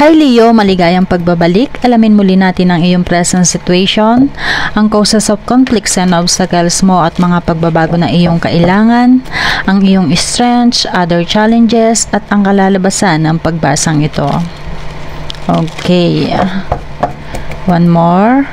Hi Leo, maligayang pagbabalik. Alamin muli natin ang iyong present situation, ang causes of conflicts and obstacles mo at mga pagbabago na iyong kailangan, ang iyong strengths, other challenges, at ang kalalabasan ng pagbasang ito. Okay. One more.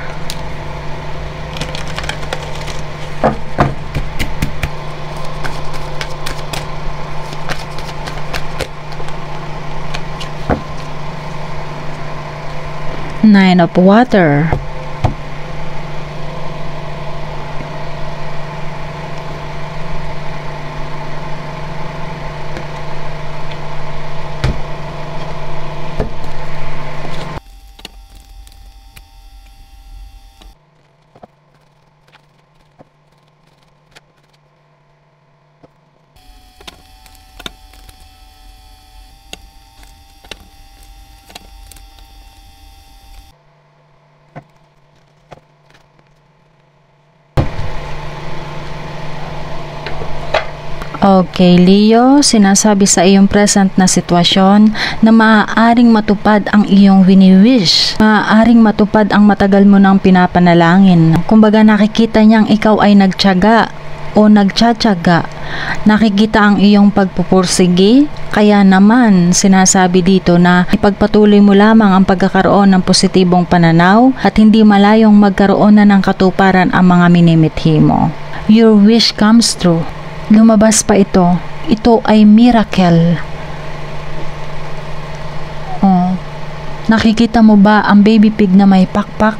Nine of Water. Okay, Leo, sinasabi sa iyong present na sitwasyon na maaaring matupad ang iyong wini-wish. Maaaring matupad ang matagal mo nang pinapanalangin. Kumbaga nakikita niyang ikaw ay nagtiyaga o nagtsatsaga. Nakikita ang iyong pagpupursigi. Kaya naman, sinasabi dito na ipagpatuloy mo lamang ang pagkakaroon ng positibong pananaw at hindi malayong magkaroon na ng katuparan ang mga minimithi mo. Your wish comes true. Lumabas pa ito. Ito ay miracle. Oh. Nakikita mo ba ang baby pig na may pakpak?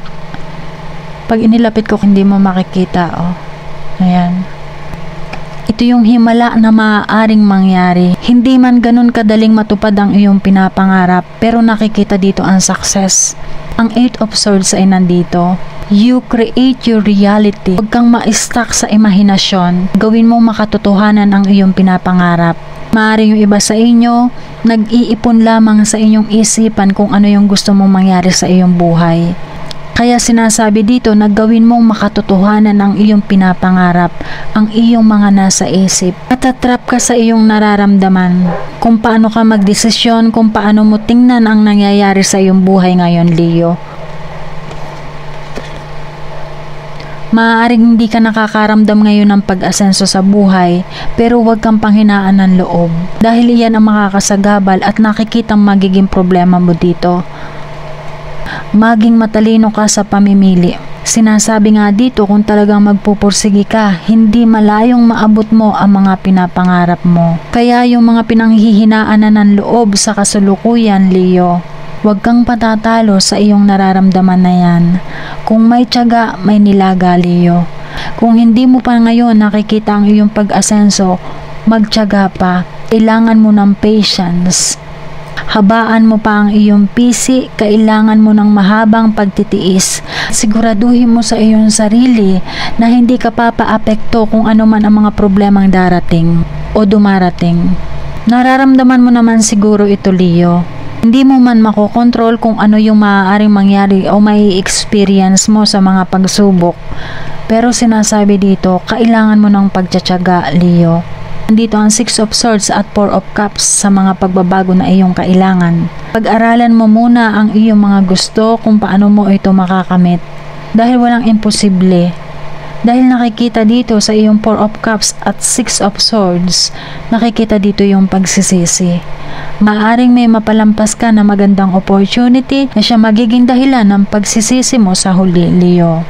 Pag inilapit ko, hindi mo makikita. Oh. Ayan. Ito yung himala na maaaring mangyari. Hindi man ganun kadaling matupad ang iyong pinapangarap, pero nakikita dito ang success. Ang 8 of Swords ay nandito. You create your reality. Huwag kang ma-stuck sa imahinasyon. Gawin mong makatotohanan ang iyong pinapangarap. Maaari yung iba sa inyo, nag-iipon lamang sa inyong isipan kung ano yung gusto mong mangyari sa iyong buhay. Kaya sinasabi dito na gawin mong makatotohanan ang iyong pinapangarap, ang iyong mga nasa isip. Matatrap ka sa iyong nararamdaman. Kung paano ka magdesisyon, kung paano mo tingnan ang nangyayari sa iyong buhay ngayon, Leo. Maaaring hindi ka nakakaramdam ngayon ng pag-asenso sa buhay, pero huwag kang panghinaan ng loob. Dahil iyan ang makakasagabal at nakikitang magiging problema mo dito. Maging matalino ka sa pamimili. Sinasabi nga dito kung talagang magpupursigi ka, hindi malayong maabot mo ang mga pinapangarap mo. Kaya yung mga pinanghihinaan na ng loob sa kasulukuyan, Leo, huwag kang patatalo sa iyong nararamdaman na yan. Kung may tiyaga, may nilaga, Leo. Kung hindi mo pa ngayon nakikita ang iyong pag-asenso, magtiyaga pa. Kailangan mo ng patience. Habaan mo pa ang iyong pisi, kailangan mo ng mahabang pagtitiis. Siguraduhin mo sa iyong sarili na hindi ka papaapekto kung ano man ang mga problemang darating o dumarating. Nararamdaman mo naman siguro ito, Leo. Hindi mo man makokontrol kung ano yung maaaring mangyari o may experience mo sa mga pagsubok. Pero sinasabi dito, kailangan mo ng pagtsatsaga, Leo. Nandito ang 6 of Swords at 4 of Cups sa mga pagbabago na iyong kailangan. Pag-aralan mo muna ang iyong mga gusto kung paano mo ito makakamit. Dahil walang imposible. Dahil nakikita dito sa iyong 4 of Cups at 6 of Swords, nakikita dito yung pagsisisi. Maaring may mapalampas ka na magandang opportunity na siya magiging dahilan ng pagsisisi mo sa huli, Leo.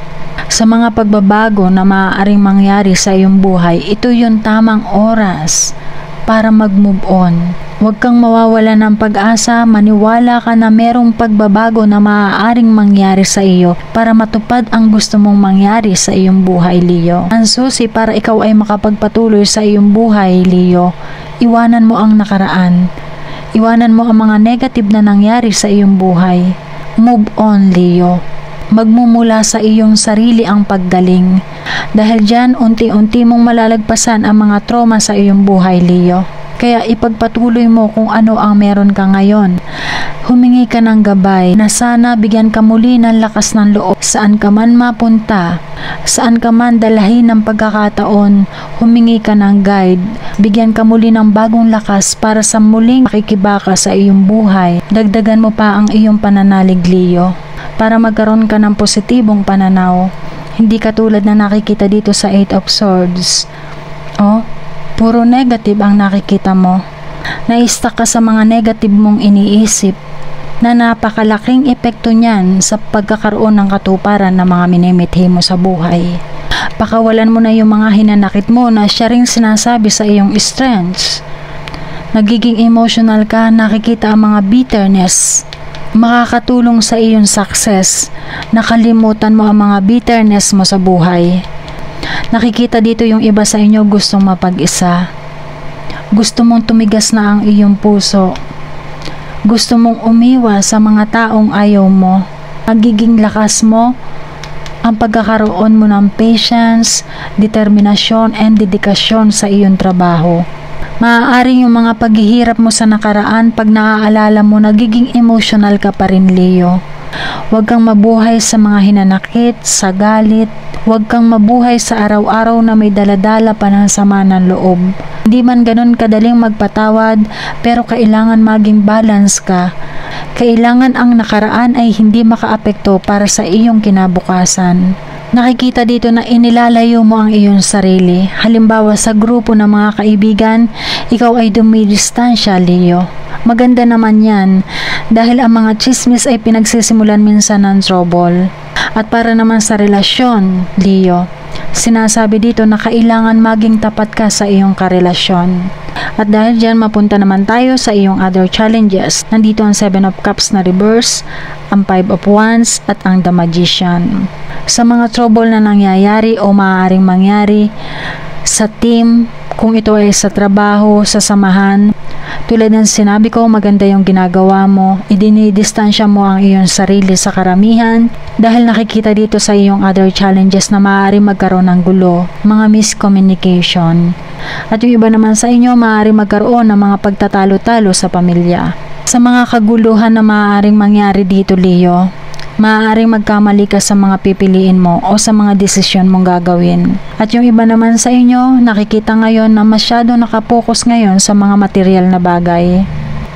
Sa mga pagbabago na maaaring mangyari sa iyong buhay, ito yung tamang oras para mag-move on. Huwag kang mawawala ng pag-asa, maniwala ka na merong pagbabago na maaaring mangyari sa iyo para matupad ang gusto mong mangyari sa iyong buhay, Leo. Ang susi para ikaw ay makapagpatuloy sa iyong buhay, Leo, iwanan mo ang nakaraan. Iwanan mo ang mga negative na nangyari sa iyong buhay. Move on, Leo. Magmumula sa iyong sarili ang paggaling. Dahil dyan, unti-unti mong malalagpasan ang mga trauma sa iyong buhay, Leo. Kaya ipagpatuloy mo kung ano ang meron ka ngayon. Humingi ka ng gabay na sana bigyan ka muli ng lakas ng loob. Saan ka man mapunta, saan ka man dalahin ng pagkakataon, humingi ka ng guide. Bigyan ka muli ng bagong lakas para sa muling makikibaka sa iyong buhay. Dagdagan mo pa ang iyong pananalig, Leo, para magkaroon ka ng positibong pananaw. Hindi katulad na nakikita dito sa 8 of Swords. Puro negative ang nakikita mo. Na-stuck ka sa mga negative mong iniisip na napakalaking epekto niyan sa pagkakaroon ng katuparan ng mga minimithi mo sa buhay. Pakawalan mo na yung mga hinanakit mo na siya ring sinasabi sa iyong strengths. Nagiging emotional ka, nakikita ang mga bitterness. Makakatulong sa iyong success. Nakalimutan mo ang mga bitterness mo sa buhay. Nakikita dito yung iba sa inyo gustong mapag-isa. Gusto mong tumigas na ang iyong puso. Gusto mong umiwas sa mga taong ayaw mo. Magiging lakas mo ang pagkakaroon mo ng patience, determinasyon, and dedikasyon sa iyong trabaho. Maaaring yung mga paghihirap mo sa nakaraan, pag naaalala mo, nagiging emotional ka pa rin, Leo. Huwag kang mabuhay sa mga hinanakit, sa galit. Huwag kang mabuhay sa araw-araw na may daladala pa ng sama ng loob. Hindi man ganun kadaling magpatawad, pero kailangan maging balance ka. Kailangan ang nakaraan ay hindi makaapekto para sa iyong kinabukasan. Nakikita dito na inilalayo mo ang iyong sarili. Halimbawa sa grupo ng mga kaibigan, ikaw ay dumidistansya, Leo. Maganda naman yan dahil ang mga chismis ay pinagsisimulan minsan ng trouble. At para naman sa relasyon, Leo, sinasabi dito na kailangan maging tapat ka sa iyong karelasyon. At dahil dyan, mapunta naman tayo sa iyong other challenges. Nandito ang 7 of Cups na reverse, ang 5 of Wands at ang The Magician. Sa mga trouble na nangyayari o maaaring mangyari sa team, kung ito ay sa trabaho, sa samahan, tulad ng sinabi ko, maganda yung ginagawa mo, idinidistansya mo ang iyong sarili sa karamihan dahil nakikita dito sa iyong other challenges na maaari magkaroon ng gulo, mga miscommunication. At yung iba naman sa inyo, maaari magkaroon ng mga pagtatalo-talo sa pamilya. Sa mga kaguluhan na maaaring mangyari dito, Leo, maaaring magkamali ka sa mga pipiliin mo o sa mga desisyon mong gagawin. At yung iba naman sa inyo, nakikita ngayon na masyado nakapokus ngayon sa mga material na bagay.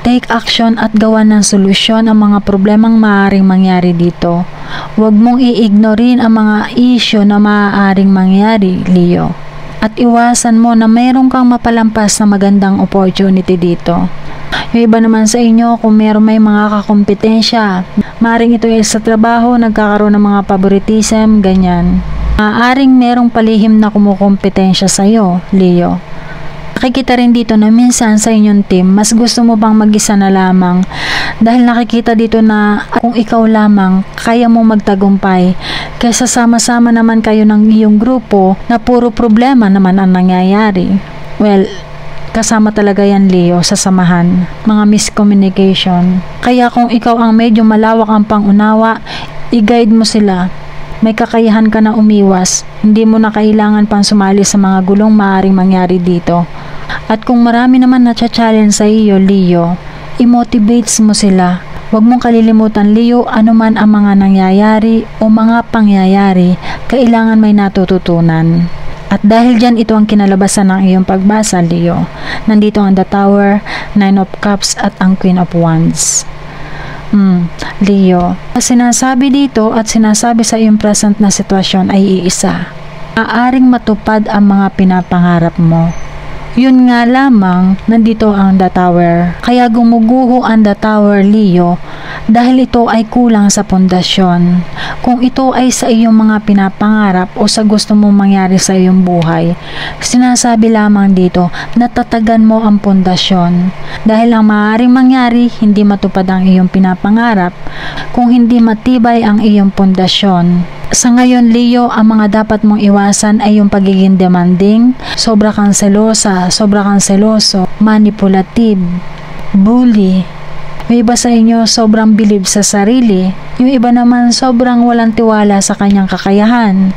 Take action at gawa ng solusyon ang mga problemang maaaring mangyari dito. Huwag mong i-ignorin ang mga issue na maaaring mangyari, Leo. At iwasan mo na mayroon kang mapalampas na magandang opportunity dito. Yung iba naman sa inyo, kung may mga kakompetensya, maaaring ito ay sa trabaho, nagkakaroon ng mga favoritism, ganyan. Maaaring merong palihim na kumukompetensya sa iyo, Leo. Nakikita rin dito na minsan sa inyong team, mas gusto mo bang mag-isa na lamang dahil nakikita dito na kung ikaw lamang, kaya mo magtagumpay kaysa sama-sama naman kayo ng iyong grupo na puro problema naman ang nangyayari. Well, kasama talaga yan, Leo, sa samahan, mga miscommunication. Kaya kung ikaw ang medyo malawak ang pangunawa, i-guide mo sila. May kakayahan ka na umiwas, hindi mo na kailangan pang sumali sa mga gulong maaaring mangyari dito. At kung marami naman na challenge sa iyo, Leo, i-motivates mo sila. Huwag mong kalilimutan, Leo, anuman ang mga nangyayari o mga pangyayari, kailangan may natututunan. At dahil dyan, ito ang kinalabasan ng iyong pagbasa, Leo. Nandito ang The Tower, 9 of Cups at ang Queen of Wands. Leo, sinasabi dito at sinasabi sa iyong present na sitwasyon ay iisa. Maaaring matupad ang mga pinapangarap mo. Yun nga lamang, nandito ang The Tower. Kaya gumuguho ang The Tower, Leo, dahil ito ay kulang sa pundasyon. Kung ito ay sa iyong mga pinapangarap o sa gusto mong mangyari sa iyong buhay, sinasabi lamang dito na tatagan mo ang pundasyon. Dahil ang maaaring mangyari, hindi matupad ang iyong pinapangarap kung hindi matibay ang iyong pundasyon. Sa ngayon, Leo, ang mga dapat mong iwasan ay yung pagiging demanding, sobra kang selosa, sobra kang seloso, manipulative, bully. May iba sa inyo sobrang bilib sa sarili, yung iba naman sobrang walang tiwala sa kanyang kakayahan.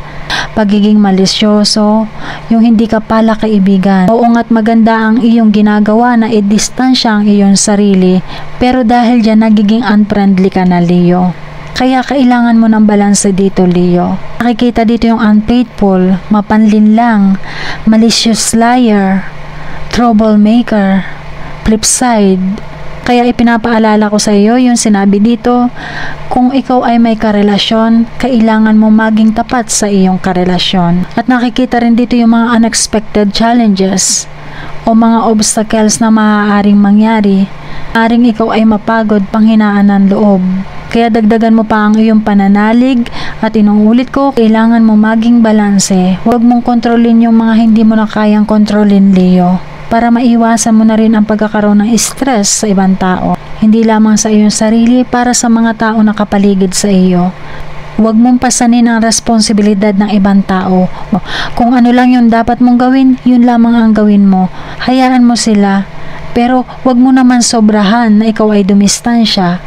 pagiging malisyoso, yung hindi ka pala kaibigan. Oo nga't maganda ang iyong ginagawa na i-distansya ang iyong sarili, pero dahil dyan nagiging unfriendly ka na, Leo. Kaya kailangan mo ng balanse dito, Leo. Nakikita dito yung unfaithful, mapanlinlang, malicious liar, troublemaker, flip side. Kaya ipinapaalala ko sa iyo yung sinabi dito, kung ikaw ay may karelasyon, kailangan mo maging tapat sa iyong karelasyon. At nakikita rin dito yung mga unexpected challenges o mga obstacles na maaaring mangyari. Maaring ikaw ay mapagod, panghinaan ng loob. Kaya dagdagan mo pa ang iyong pananalig at inuulit ko, kailangan mo maging balanse. Huwag mong kontrolin yung mga hindi mo na kayang kontrolin, Leo, para maiwasan mo na rin ang pagkakaroon ng stress sa ibang tao. Hindi lamang sa iyong sarili, para sa mga tao na kapaligid sa iyo. Huwag mong pasanin ang responsibilidad ng ibang tao. Kung ano lang yung dapat mong gawin, yun lamang ang gawin mo. Hayaan mo sila. Pero huwag mo naman sobrahan na ikaw ay dumistansya.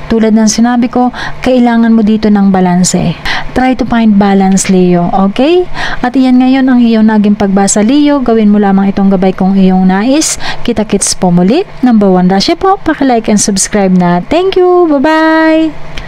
Tulad ng sinabi ko, kailangan mo dito ng balanse. Try to find balance, Leo, okay? At iyan ngayon ang iyong naging pagbasa, Leo. Gawin mo lamang itong gabay kung iyong nais. Kita-kits po muli. Number 1 Rasya po. Paki-like and subscribe na. Thank you. Bye-bye.